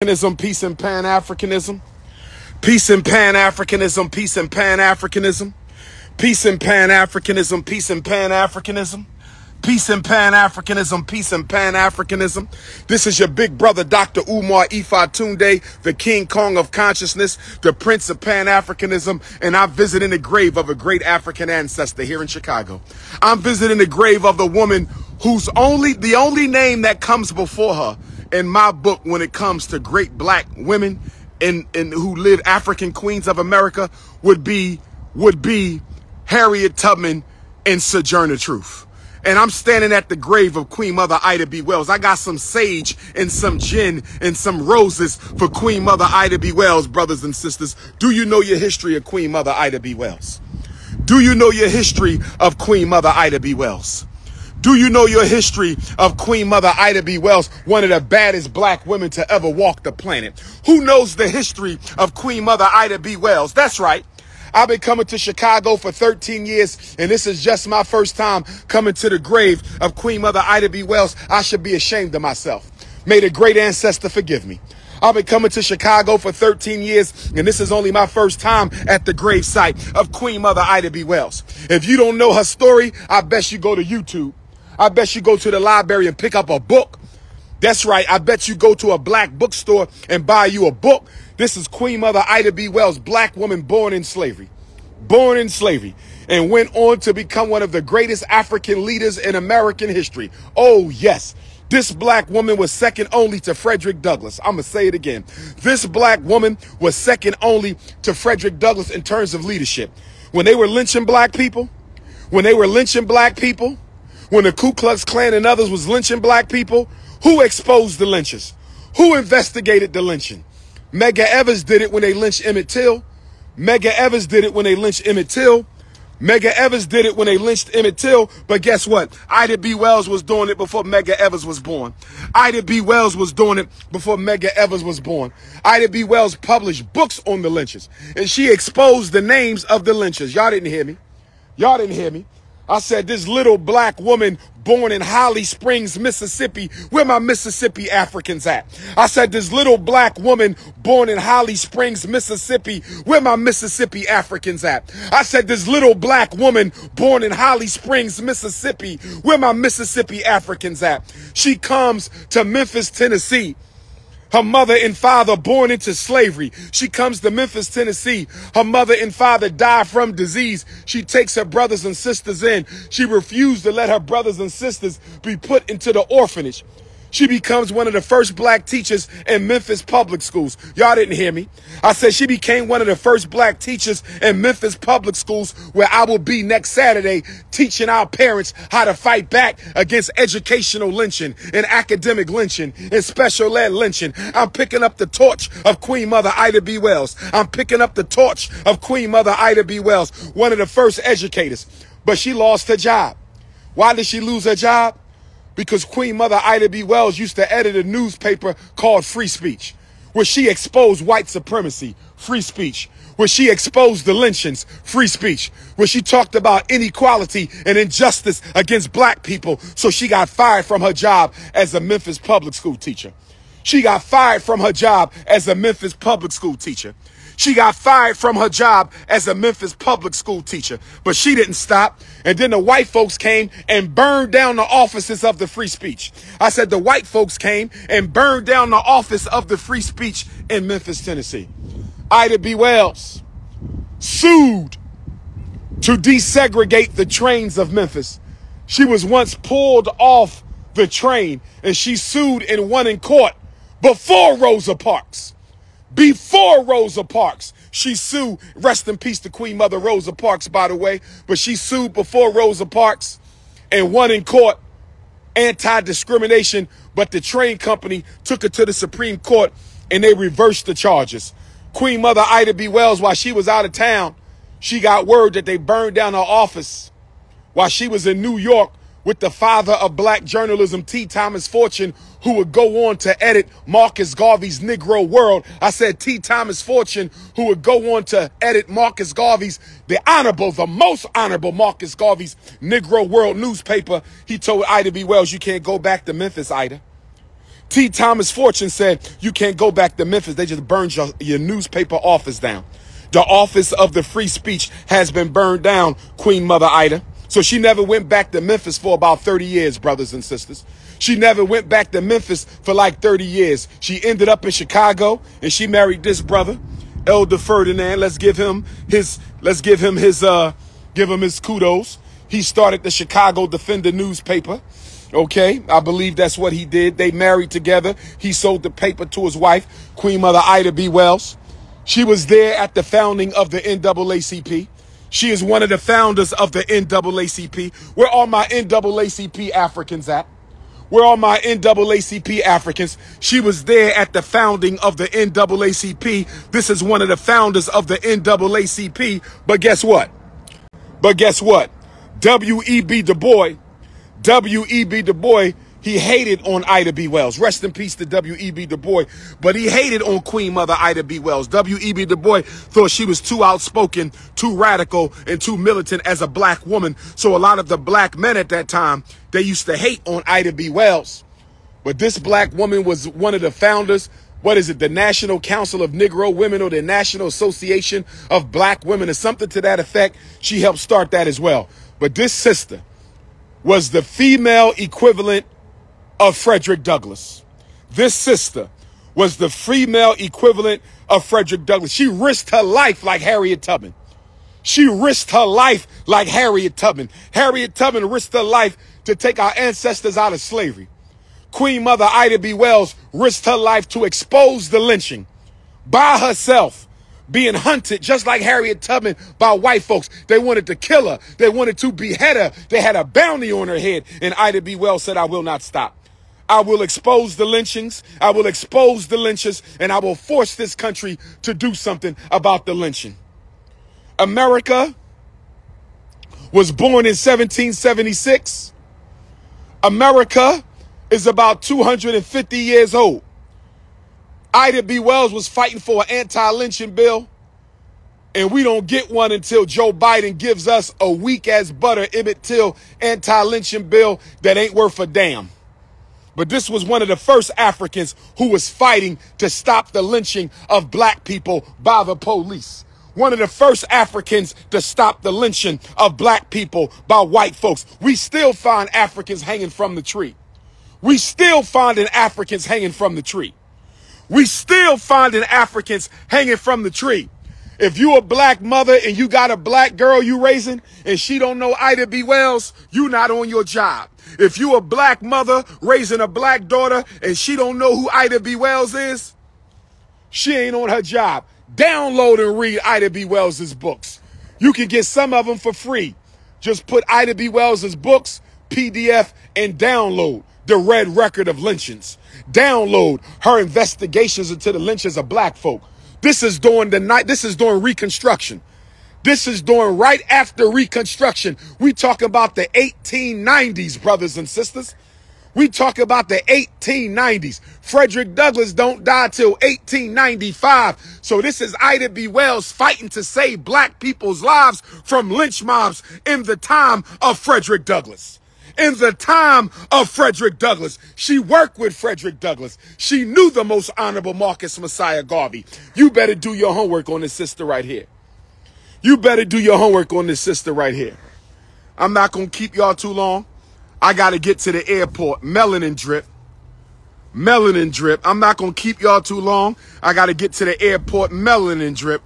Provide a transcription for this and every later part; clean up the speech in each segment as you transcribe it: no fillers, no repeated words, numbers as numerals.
Pan-Africanism, peace and Pan-Africanism. Peace and Pan-Africanism, peace and Pan-Africanism. Peace and Pan-Africanism, peace and Pan-Africanism. Peace and Pan-Africanism, peace and Pan-Africanism. This is your big brother, Dr. Umar Tunde, the King Kong of consciousness, the Prince of Pan-Africanism, and I'm visiting the grave of a great African ancestor here in Chicago. I'm visiting the grave of the woman whose the only name that comes before her in my book when it comes to great black women and who lived African queens of America would be Harriet Tubman and Sojourner Truth. And I'm standing at the grave of Queen Mother Ida B. Wells. I got some sage and some gin and some roses for Queen Mother Ida B. Wells, brothers and sisters. Do you know your history of Queen Mother Ida B. Wells? Do you know your history of Queen Mother Ida B. Wells? Do you know your history of Queen Mother Ida B. Wells, one of the baddest black women to ever walk the planet? Who knows the history of Queen Mother Ida B. Wells? That's right. I've been coming to Chicago for 13 years, and this is just my first time coming to the grave of Queen Mother Ida B. Wells. I should be ashamed of myself. May the great ancestor forgive me. I've been coming to Chicago for 13 years, and this is only my first time at the grave site of Queen Mother Ida B. Wells. If you don't know her story, I bet you go to YouTube. I bet you go to the library and pick up a book. That's right. I bet you go to a black bookstore and buy you a book. This is Queen Mother Ida B. Wells, black woman born in slavery, and went on to become one of the greatest African leaders in American history. Oh, yes. This black woman was second only to Frederick Douglass. I'm going to say it again. This black woman was second only to Frederick Douglass in terms of leadership. When they were lynching black people, when the Ku Klux Klan and others was lynching black people, who exposed the lynchers? Who investigated the lynching? Medgar Evers did it when they lynched Emmett Till. Medgar Evers did it when they lynched Emmett Till. Medgar Evers did it when they lynched Emmett Till. But guess what? Ida B. Wells was doing it before Medgar Evers was born. Ida B. Wells was doing it before Medgar Evers was born. Ida B. Wells published books on the lynchers, and she exposed the names of the lynchers. Y'all didn't hear me. Y'all didn't hear me. I said this little black woman born in Holly Springs, Mississippi. Where my Mississippi Africans at? I said this little black woman born in Holly Springs, Mississippi. Where my Mississippi Africans at? I said this little black woman born in Holly Springs, Mississippi. Where my Mississippi Africans at? She comes to Memphis, Tennessee. Her mother and father born into slavery. She comes to Memphis, Tennessee. Her mother and father die from disease. She takes her brothers and sisters in. She refused to let her brothers and sisters be put into the orphanage. She becomes one of the first black teachers in Memphis public schools. Y'all didn't hear me. I said she became one of the first black teachers in Memphis public schools, where I will be next Saturday teaching our parents how to fight back against educational lynching and academic lynching and special ed lynching. I'm picking up the torch of Queen Mother Ida B. Wells. I'm picking up the torch of Queen Mother Ida B. Wells, one of the first educators. But she lost her job. Why did she lose her job? Because Queen Mother Ida B. Wells used to edit a newspaper called Free Speech, where she exposed white supremacy, free speech, where she exposed the lynchings, free speech, where she talked about inequality and injustice against black people. So she got fired from her job as a Memphis public school teacher. She got fired from her job as a Memphis public school teacher. She got fired from her job as a Memphis public school teacher, but she didn't stop. And then the white folks came and burned down the offices of the free speech. I said the white folks came and burned down the office of the free speech in Memphis, Tennessee. Ida B. Wells sued to desegregate the trains of Memphis. She was once pulled off the train, and she sued and won in court before Rosa Parks. Before Rosa Parks, she sued. Rest in peace to Queen Mother Rosa Parks, by the way. But she sued before Rosa Parks and won in court, anti-discrimination. But the train company took her to the Supreme Court and they reversed the charges. Queen Mother Ida B. Wells, while she was out of town, she got word that they burned down her office while she was in New York with the father of black journalism, T. Thomas Fortune, who would go on to edit Marcus Garvey's Negro World. I said T. Thomas Fortune, who would go on to edit Marcus Garvey's, the most honorable Marcus Garvey's Negro World newspaper. He told Ida B. Wells, you can't go back to Memphis, Ida. T. Thomas Fortune said, you can't go back to Memphis. They just burned your newspaper office down. The office of the free speech has been burned down, Queen Mother Ida. So she never went back to Memphis for about 30 years, brothers and sisters. She never went back to Memphis for like 30 years. She ended up in Chicago, and she married this brother, Elder Ferdinand. Let's give him his kudos. He started the Chicago Defender newspaper. Okay, I believe that's what he did. They married together. He sold the paper to his wife, Queen Mother Ida B. Wells. She was there at the founding of the NAACP. She is one of the founders of the NAACP. Where are my NAACP Africans at? Where are my NAACP Africans? She was there at the founding of the NAACP. This is one of the founders of the NAACP. But guess what? W.E.B. Du Bois, he hated on Ida B. Wells. Rest in peace to W.E.B. Du Bois. But he hated on Queen Mother Ida B. Wells. W.E.B. Du Bois thought she was too outspoken, too radical, and too militant as a black woman. So a lot of the black men at that time, they used to hate on Ida B. Wells. But this black woman was one of the founders. What is it? The National Council of Negro Women, or the National Association of Black Women, or something to that effect. She helped start that as well. But this sister was the female equivalent of Frederick Douglass. This sister was the female equivalent of Frederick Douglass. She risked her life like Harriet Tubman. She risked her life like Harriet Tubman. Harriet Tubman risked her life to take our ancestors out of slavery. Queen Mother Ida B. Wells risked her life to expose the lynching by herself, being hunted just like Harriet Tubman by white folks. They wanted to kill her. They wanted to behead her. They had a bounty on her head. And Ida B. Wells said, I will not stop. I will expose the lynchings. I will expose the lynchers, and I will force this country to do something about the lynching. America was born in 1776. America is about 250 years old. Ida B. Wells was fighting for an anti-lynching bill, and we don't get one until Joe Biden gives us a weak as butter Emmett Till anti-lynching bill that ain't worth a damn. But this was one of the first Africans who was fighting to stop the lynching of black people by the police. One of the first Africans to stop the lynching of black people by white folks. We still find Africans hanging from the tree. We still finding Africans hanging from the tree. We still finding Africans hanging from the tree. If you a black mother and you got a black girl you raising and she don't know Ida B. Wells, you not on your job. If you a black mother raising a black daughter and she don't know who Ida B. Wells is, she ain't on her job. Download and read Ida B. Wells' books. You can get some of them for free. Just put Ida B. Wells' books, PDF, and download the Red Record of Lynchings. Download her investigations into the lynchings of black folk. This is during Reconstruction. This is during right after Reconstruction. We talk about the 1890s, brothers and sisters. We talk about the 1890s. Frederick Douglass don't die till 1895. So this is Ida B. Wells fighting to save black people's lives from lynch mobs in the time of Frederick Douglass. In the time of Frederick Douglass. She worked with Frederick Douglass. She knew the most honorable Marcus Messiah Garvey. You better do your homework on this sister right here. You better do your homework on this sister right here. I'm not going to keep y'all too long. I got to get to the airport. Melanin drip. Melanin drip. I'm not going to keep y'all too long. I got to get to the airport. Melanin drip.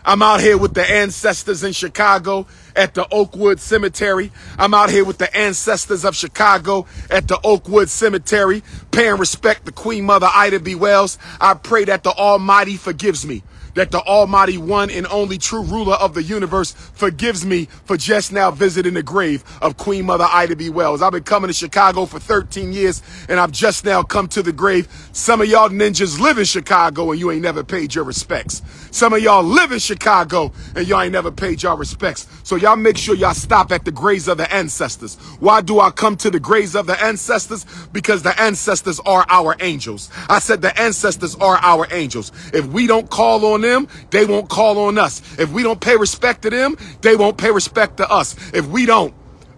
I'm out here with the ancestors in Chicago at the Oakwood Cemetery. I'm out here with the ancestors of Chicago at the Oakwood Cemetery, paying respect to Queen Mother Ida B. Wells. I pray that the Almighty forgives me, that the Almighty one and only true ruler of the universe forgives me for just now visiting the grave of Queen Mother Ida B. Wells. I've been coming to Chicago for 13 years, and I've just now come to the grave. Some of y'all ninjas live in Chicago, and you ain't never paid your respects. Some of y'all live in Chicago, and y'all ain't never paid your respects. So y'all make sure y'all stop at the graves of the ancestors. Why do I come to the graves of the ancestors? Because the ancestors are our angels. I said the ancestors are our angels. If we don't call on them, they won't call on us. If we don't pay respect to them, they won't pay respect to us. If we don't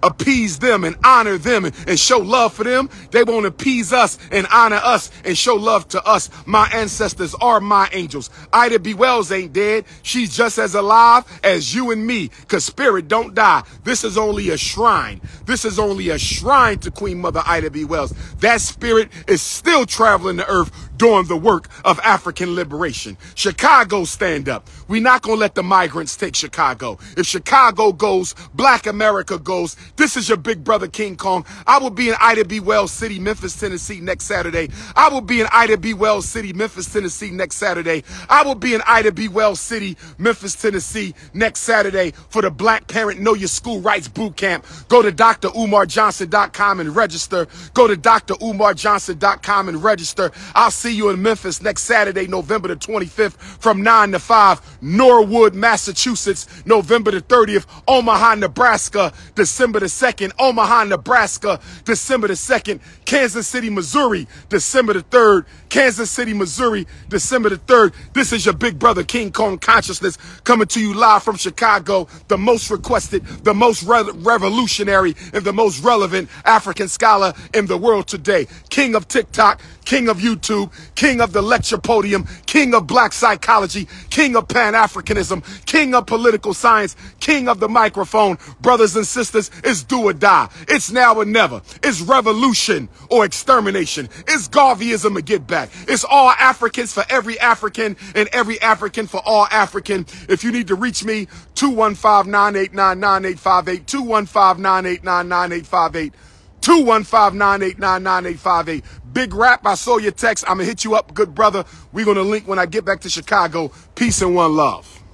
appease them and honor them and show love for them, they won't appease us and honor us and show love to us. My ancestors are my angels. Ida B. Wells ain't dead. She's just as alive as you and me, because spirit don't die. This is only a shrine. This is only a shrine to Queen Mother Ida B. Wells. That spirit is still traveling the earth doing the work of African liberation. Chicago, stand up. We're not going to let the migrants take Chicago. If Chicago goes, Black America goes. This is your big brother King Kong. I will be in Ida B. Wells City, Memphis, Tennessee next Saturday. I will be in Ida B. Wells City, Memphis, Tennessee next Saturday. I will be in Ida B. Wells City, Memphis, Tennessee next Saturday for the Black Parent Know Your School Rights Boot Camp. Go to drumarjohnson.com and register. Go to drumarjohnson.com and register. I'll see you in Memphis next Saturday, November the 25th from 9 to 5. Norwood, Massachusetts, November the 30th. Omaha, Nebraska, December the 2nd. Omaha, Nebraska, December the 2nd. Kansas City, Missouri, December the 3rd. Kansas City, Missouri, December the 3rd. This is your big brother King Kong Consciousness coming to you live from Chicago, the most requested, the most revolutionary, and the most relevant African scholar in the world today. King of TikTok, king of YouTube, king of the lecture podium, king of black psychology, king of Pan-Africanism, king of political science, king of the microphone. Brothers and sisters, it's do or die. It's now or never. It's revolution or extermination. It's Garveyism or get back. It's all Africans for every African and every African for all African. If you need to reach me, 215-989-9858, 215-989-9858. 215-989-9858. Big Rap, I saw your text. I'm going to hit you up, good brother. We're going to link when I get back to Chicago. Peace and one love.